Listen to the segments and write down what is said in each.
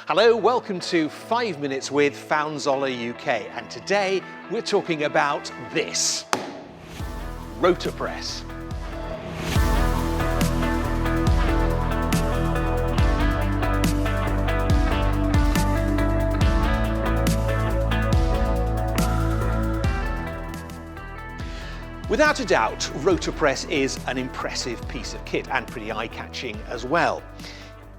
Hello, welcome to 5 Minutes with Faun Zoeller UK, and today we're talking about this, Rotopress. Without a doubt, Rotopress is an impressive piece of kit and pretty eye-catching as well.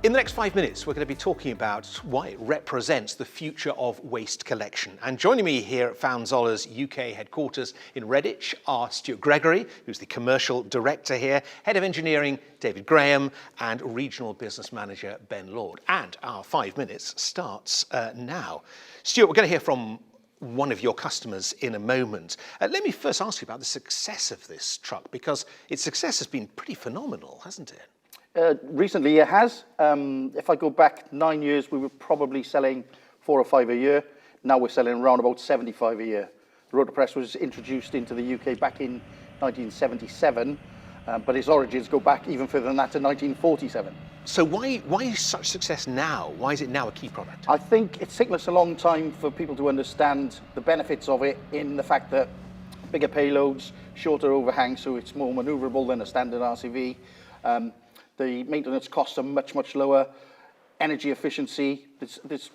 In the next 5 minutes, we're going to be talking about why it represents the future of waste collection. And joining me here at Faun Zoeller's UK headquarters in Redditch are Stuart Gregory, who's the commercial director here, head of engineering David Graham, and regional business manager Ben Lord. And our 5 minutes starts now. Stuart, we're going to hear from one of your customers in a moment. Let me first ask you about the success of this truck, because its success has been pretty phenomenal, hasn't it? Recently it has. If I go back 9 years, we were probably selling 4 or 5 a year. Now we're selling around about 75 a year. The Rotopress was introduced into the UK back in 1977, but its origins go back even further than that to 1947. So why such success now? Why is it now a key product? I think it's taken us a long time for people to understand the benefits of it, in the fact that bigger payloads, shorter overhangs, so it's more manoeuvrable than a standard RCV. The maintenance costs are much, much lower. Energy efficiency,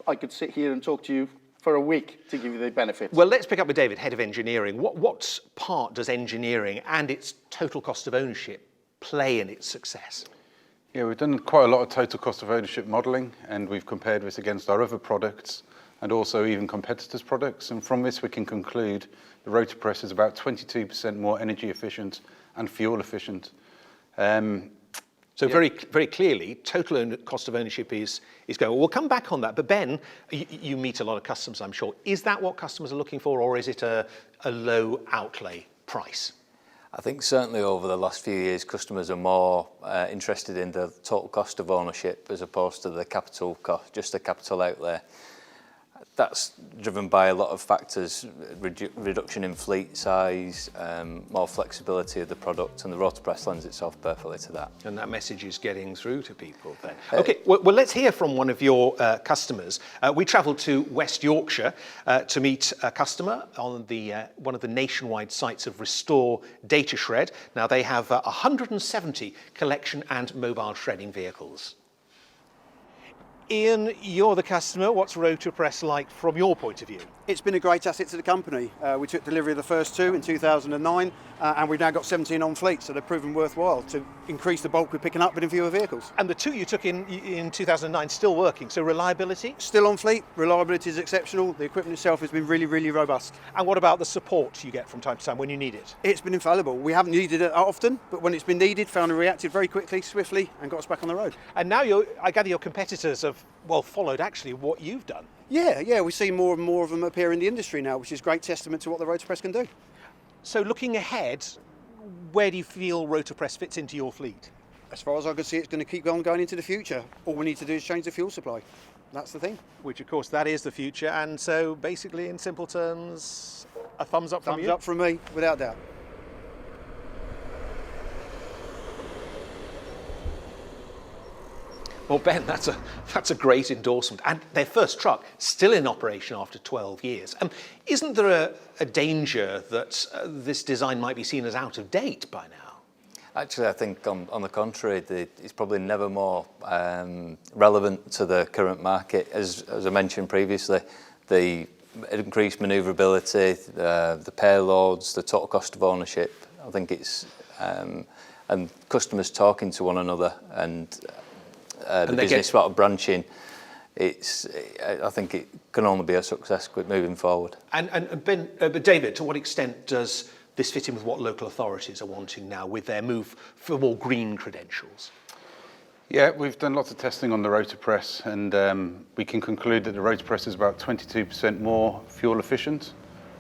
I could sit here and talk to you for a week to give you the benefits. Well, let's pick up with David, head of engineering. What part does engineering and its total cost of ownership play in its success? Yeah, we've done quite a lot of total cost of ownership modelling, and we've compared this against our other products and also even competitors' products. And from this, we can conclude the Rotopress is about 22% more energy efficient and fuel efficient. So very clearly, total cost of ownership is going. Well, we'll come back on that. But Ben, you meet a lot of customers, I'm sure. Is that what customers are looking for, or is it a low outlay price? I think certainly over the last few years, customers are more interested in the total cost of ownership as opposed to the capital cost, just the capital outlay. That's driven by a lot of factors: reduction in fleet size, more flexibility of the product, and the Rotopress lends itself perfectly to that. And that message is getting through to people then. Okay, well, let's hear from one of your customers. We travelled to West Yorkshire to meet a customer on one of the nationwide sites of Restore Data Shred. Now, they have 170 collection and mobile shredding vehicles. Ian, you're the customer. What's Rotopress like from your point of view? It's been a great asset to the company. We took delivery of the first 2 in 2009, and we've now got 17 on fleet, so they've proven worthwhile to increase the bulk we're picking up but in fewer vehicles. And the 2 you took in 2009 still working, so reliability? Still on fleet, reliability is exceptional. The equipment itself has been really, really robust. And what about the support you get from time to time when you need it? It's been infallible. We haven't needed it often, but when it's been needed, Faun reacted very quickly, swiftly, and got us back on the road. And now I gather your competitors have, followed actually what you've done. Yeah, we see more and more of them appear in the industry now, which is great testament to what the Rotopress can do. So looking ahead, where do you feel Rotopress fits into your fleet? As far as I can see, it's going to keep on going into the future. All we need to do is change the fuel supply. That's the thing. Which, of course, that is the future. And so, basically, in simple terms, a thumbs up from you? Thumbs up from me, without doubt. Well, Ben, that's a great endorsement. And their first truck, still in operation after 12 years. Isn't there a danger that this design might be seen as out of date by now? Actually, I think on the contrary, it's probably never more relevant to the current market. As I mentioned previously, the increased manoeuvrability, the payloads, the total cost of ownership, I think it's, and customers talking to one another, and the business sort of branching, I think it can only be a success moving forward. And Ben, but David, to what extent does this fit in with what local authorities are wanting now with their move for more green credentials? Yeah, we've done lots of testing on the Rotopress, and we can conclude that the Rotopress is about 22% more fuel efficient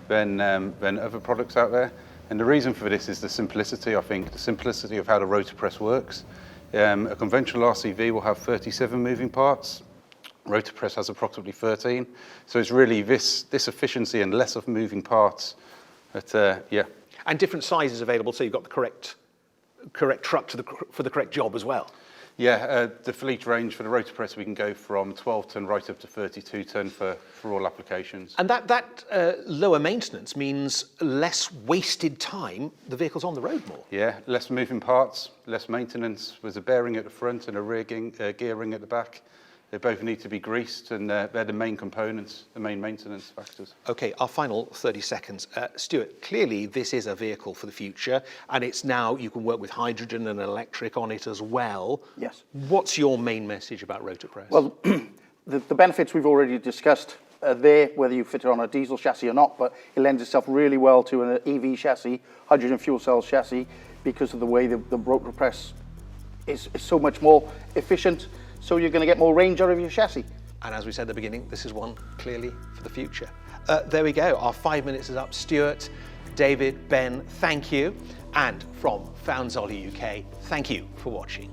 than other products out there. And the reason for this is the simplicity, I think, the simplicity of how the Rotopress works. A conventional RCV will have 37 moving parts. Rotopress has approximately 13. So it's really this efficiency and less of moving parts. But yeah. And different sizes available, so you've got the correct truck for the correct job as well. Yeah, the fleet range for the Rotopress, we can go from 12 tonne right up to 32 tonne for all applications. And that lower maintenance means less wasted time, the vehicle's on the road more. Yeah, less moving parts, less maintenance. There's a bearing at the front and a rear gear ring at the back. They both need to be greased, and they're the main components, the main maintenance factors. Okay, our final 30 seconds. Stuart, clearly this is a vehicle for the future, and it's now, you can work with hydrogen and electric on it as well. Yes. What's your main message about Rotopress? Well, the benefits we've already discussed are there, whether you fit it on a diesel chassis or not, but it lends itself really well to an EV chassis, hydrogen fuel cell chassis, because of the way the Rotopress is so much more efficient. So you're going to get more range out of your chassis. And as we said at the beginning, this is one clearly for the future. There we go, our 5 minutes is up. Stuart, David, Ben, thank you. And from Faun Zoeller UK, thank you for watching.